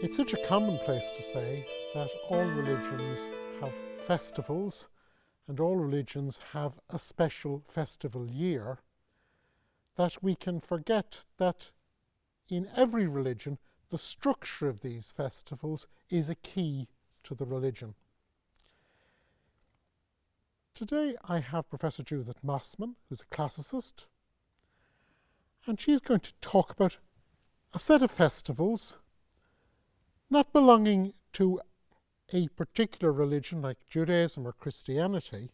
It's such a commonplace to say that all religions have festivals and all religions have a special festival year, that we can forget that in every religion the structure of these festivals is a key to the religion. Today I have Professor Judith Mossman, who's a classicist, and she's going to talk about a set of festivals not belonging to a particular religion like Judaism or Christianity,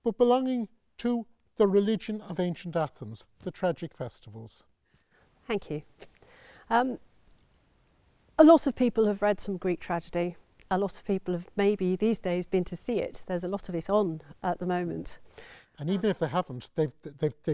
but belonging to the religion of ancient Athens, the tragic festivals. Thank you. A lot of people have read some Greek tragedy. A lot of people have maybe these days been to see it. There's a lot of it on at the moment. And even if they haven't, they've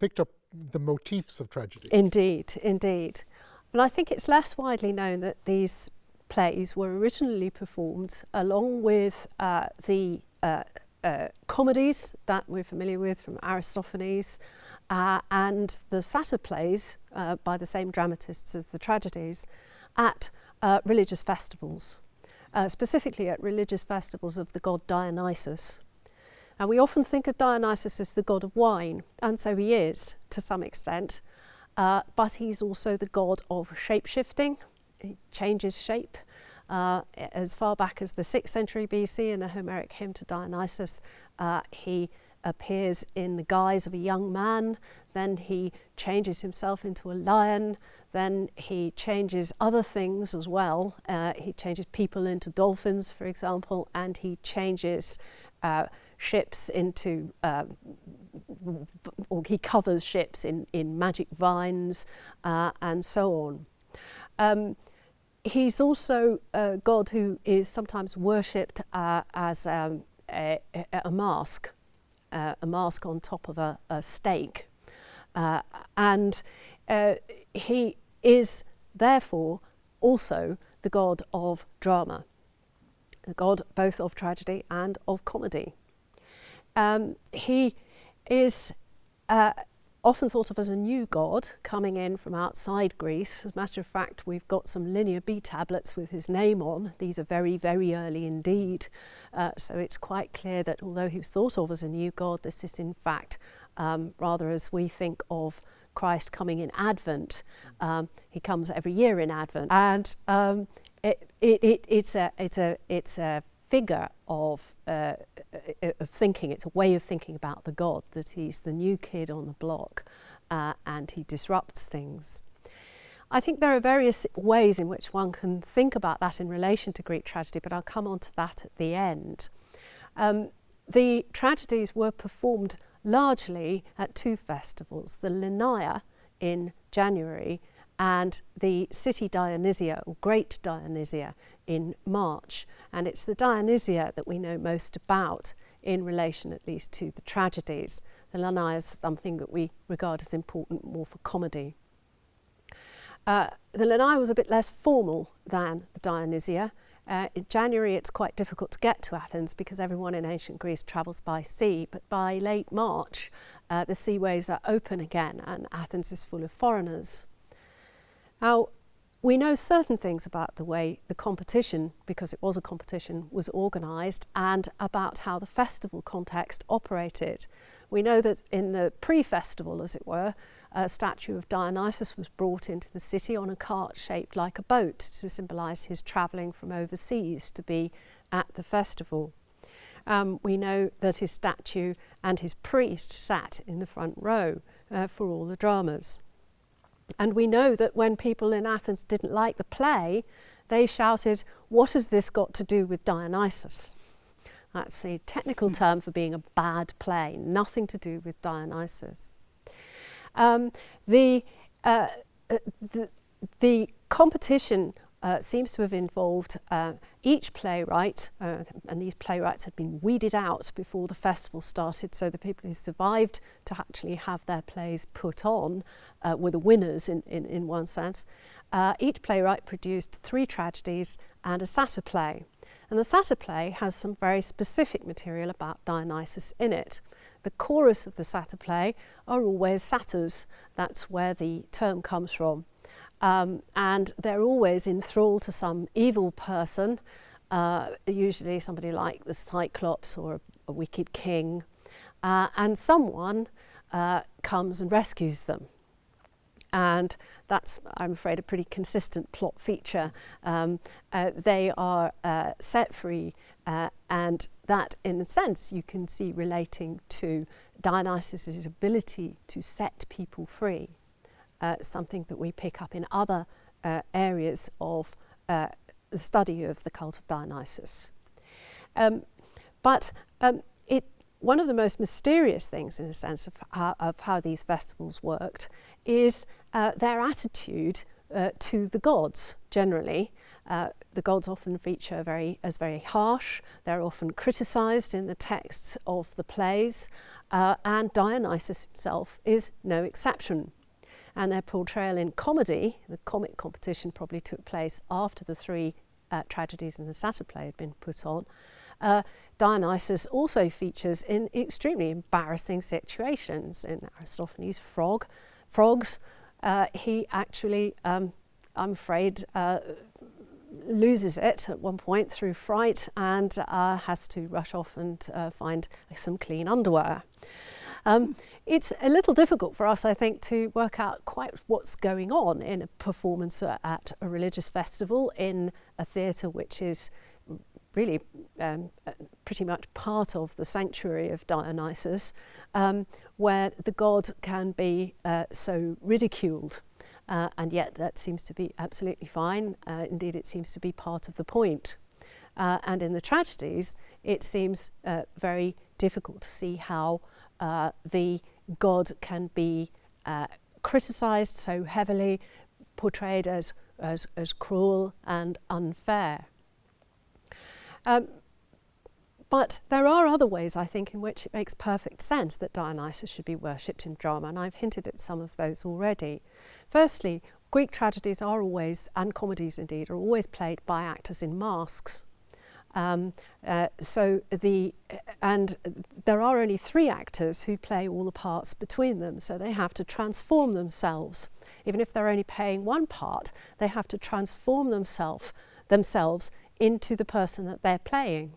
picked up the motifs of tragedy. Indeed, indeed. And I think it's less widely known that these plays were originally performed along with the comedies that we're familiar with from Aristophanes and the satyr plays by the same dramatists as the tragedies at religious festivals, specifically at religious festivals of the god Dionysus. And we often think of Dionysus as the god of wine, and so he is to some extent, but he's also the god of shape-shifting. He changes shape. As far back as the 6th century BC in the Homeric hymn to Dionysus, he appears in the guise of a young man, then he changes himself into a lion, then he changes other things as well. He changes people into dolphins, for example, and he changes ships into, or he covers ships in magic vines and so on. He's also a god who is sometimes worshipped as a mask on top of a stake. And he is therefore also the god of drama, the god both of tragedy and of comedy. He is often thought of as a new god coming in from outside Greece. As a matter of fact, we've got some Linear B tablets with his name on. These are very, very early indeed. So it's quite clear that although he was thought of as a new god, this is in fact rather as we think of Christ coming in Advent. He comes every year in Advent, and it's a figure of thinking. It's a way of thinking about the god, that he's the new kid on the block and he disrupts things. I think there are various ways in which one can think about that in relation to Greek tragedy, but I'll come on to that at the end. The tragedies were performed largely at two festivals, the Linnaea in January and the City Dionysia, or Great Dionysia, in March. And it's the Dionysia that we know most about in relation at least to the tragedies. The Linnaea is something that we regard as important more for comedy. The Linnaea was a bit less formal than the Dionysia. In January it's quite difficult to get to Athens because everyone in ancient Greece travels by sea, but by late March the seaways are open again and Athens is full of foreigners. Now, we know certain things about the way the competition, because it was a competition, was organised and about how the festival context operated. We know that in the pre-festival, as it were, a statue of Dionysus was brought into the city on a cart shaped like a boat to symbolise his travelling from overseas to be at the festival. We know that his statue and his priest sat in the front row for all the dramas. And we know that when people in Athens didn't like the play, they shouted, "What has this got to do with Dionysus?" That's a technical term for being a bad play, nothing to do with Dionysus. The competition seems to have involved each playwright, and these playwrights had been weeded out before the festival started, so the people who survived to actually have their plays put on were the winners in one sense. Each playwright produced 3 tragedies and a satyr play. And the satyr play has some very specific material about Dionysus in it. The chorus of the satyr play are always satyrs. That's where the term comes from. and they're always enthralled to some evil person, usually somebody like the Cyclops or a wicked king, and someone comes and rescues them. And that's, I'm afraid, a pretty consistent plot feature. They are set free, and that, in a sense, you can see relating to Dionysus' ability to set people free, something that we pick up in other areas of the study of the cult of Dionysus. One of the most mysterious things, in a sense, of how these festivals worked is their attitude to the gods, generally. The gods often feature as very harsh. They're often criticised in the texts of the plays, and Dionysus himself is no exception. And their portrayal in comedy, the comic competition probably took place after the three tragedies and the satyr play had been put on. Dionysus also features in extremely embarrassing situations. In Aristophanes' Frogs, he actually, I'm afraid, loses it at one point through fright and has to rush off and find some clean underwear. It's a little difficult for us, I think, to work out quite what's going on in a performance at a religious festival in a theatre which is really pretty much part of the sanctuary of Dionysus, where the god can be so ridiculed. And yet that seems to be absolutely fine. Indeed, it seems to be part of the point. And in the tragedies, it seems very difficult to see how the god can be criticised so heavily, portrayed as cruel and unfair. But there are other ways, I think, in which it makes perfect sense that Dionysus should be worshipped in drama, and I've hinted at some of those already. Firstly, Greek tragedies are always, and comedies indeed, are always played by actors in masks. And there are only 3 actors who play all the parts between them, so they have to transform themselves. Even if they're only playing one part, they have to transform themselves into the person that they're playing.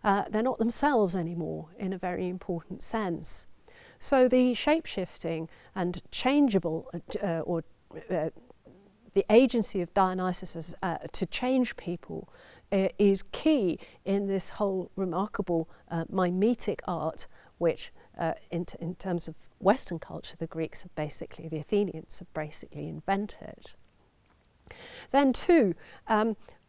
They're not themselves anymore in a very important sense. So the shape-shifting and changeable, the agency of Dionysus to change people is key in this whole remarkable mimetic art, which in terms of Western culture, the Athenians have basically invented. Then too,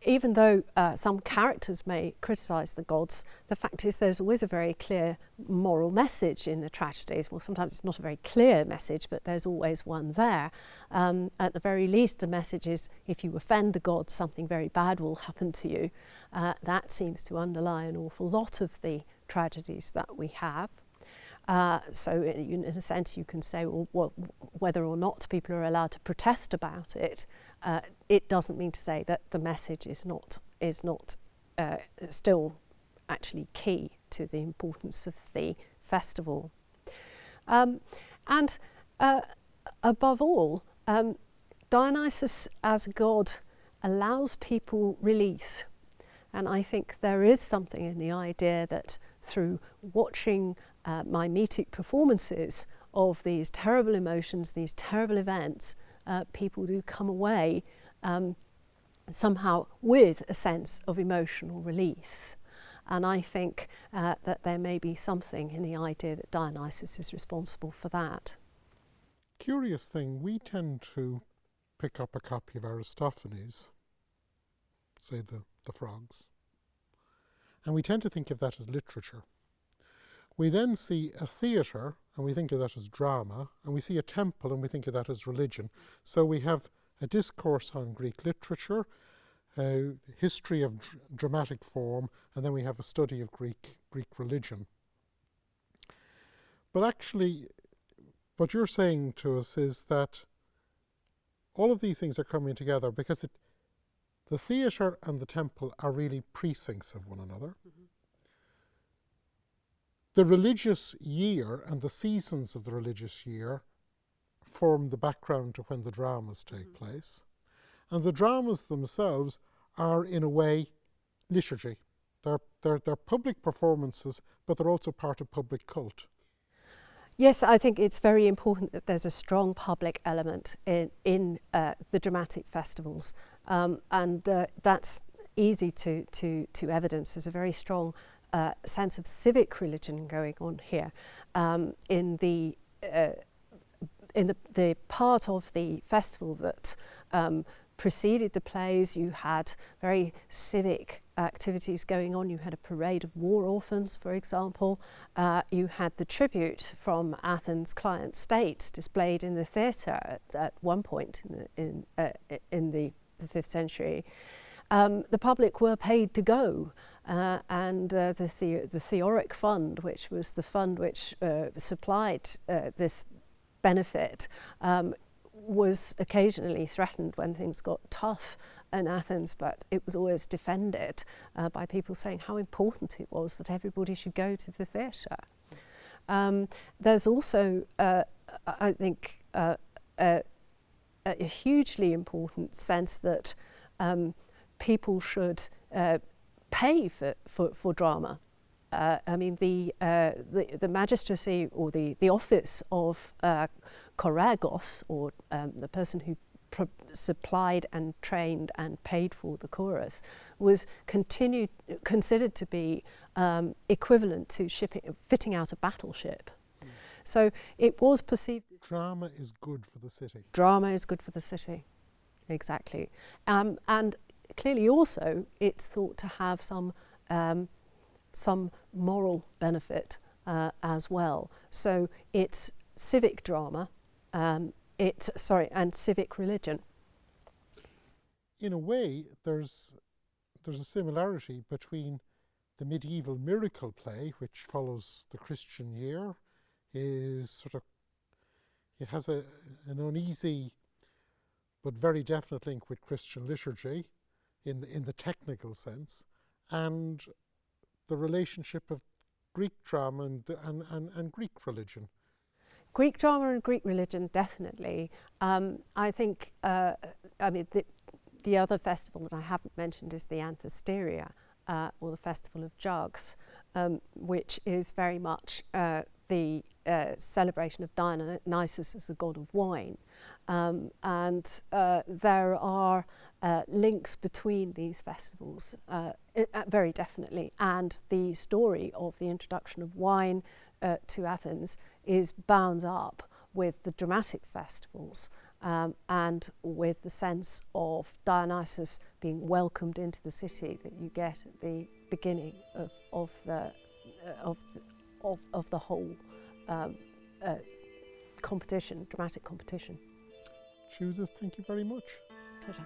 even though some characters may criticise the gods, the fact is there's always a very clear moral message in the tragedies. Well, sometimes it's not a very clear message, but there's always one there. At the very least, the message is, if you offend the gods, something very bad will happen to you. That seems to underlie an awful lot of the tragedies that we have. So in a sense, you can say, well, whether or not people are allowed to protest about it, it doesn't mean to say that the message is not still actually key to the importance of the festival. And above all, Dionysus as a god allows people release. And I think there is something in the idea that through watching mimetic performances of these terrible emotions, these terrible events, people do come away somehow with a sense of emotional release. And I think that there may be something in the idea that Dionysus is responsible for that. Curious thing, we tend to pick up a copy of Aristophanes, say the Frogs, and we tend to think of that as literature. We then see a theatre, and we think of that as drama, and we see a temple, and we think of that as religion. So we have a discourse on Greek literature, history of dramatic form, and then we have a study of Greek religion. But actually, what you're saying to us is that all of these things are coming together because the theatre and the temple are really precincts of one another. Mm-hmm. The religious year and the seasons of the religious year form the background to when the dramas take place. And the dramas themselves are, in a way, liturgy. They're public performances, but they're also part of public cult. Yes, I think it's very important that there's a strong public element in the dramatic festivals, and that's easy to evidence. There's a very strong sense of civic religion going on here. In the part of the festival that preceded the plays, you had very civic activities going on. You had a parade of war orphans, for example. You had the tribute from Athens' client state displayed in the theatre at one point in the 5th century. The public were paid to go, and the Theoric Fund, which was the fund which supplied this benefit, was occasionally threatened when things got tough in Athens, but it was always defended by people saying how important it was that everybody should go to the theatre. There's also, I think, a hugely important sense that people should pay for drama. I mean, the magistracy, or the office of choragos, or the person who supplied and trained and paid for the chorus, was considered to be equivalent to fitting out a battleship. So it was perceived. Drama is good for the city. Drama is good for the city, exactly. And clearly also it's thought to have some moral benefit as well. So it's civic drama, and civic religion. In a way, there's a similarity between the medieval miracle play, which follows the Christian year, it has an uneasy but very definite link with Christian liturgy in the technical sense, and the relationship of Greek drama and Greek religion. Greek drama and Greek religion, definitely. I think, the other festival that I haven't mentioned is the Anthesteria, or the Festival of Jugs, which is very much the celebration of Dionysus as the god of wine. And there are links between these festivals, very definitely, and the story of the introduction of wine to Athens is bound up with the dramatic festivals, and with the sense of Dionysus being welcomed into the city that you get at the beginning of the whole competition, dramatic competition. Judith, thank you very much. Pleasure.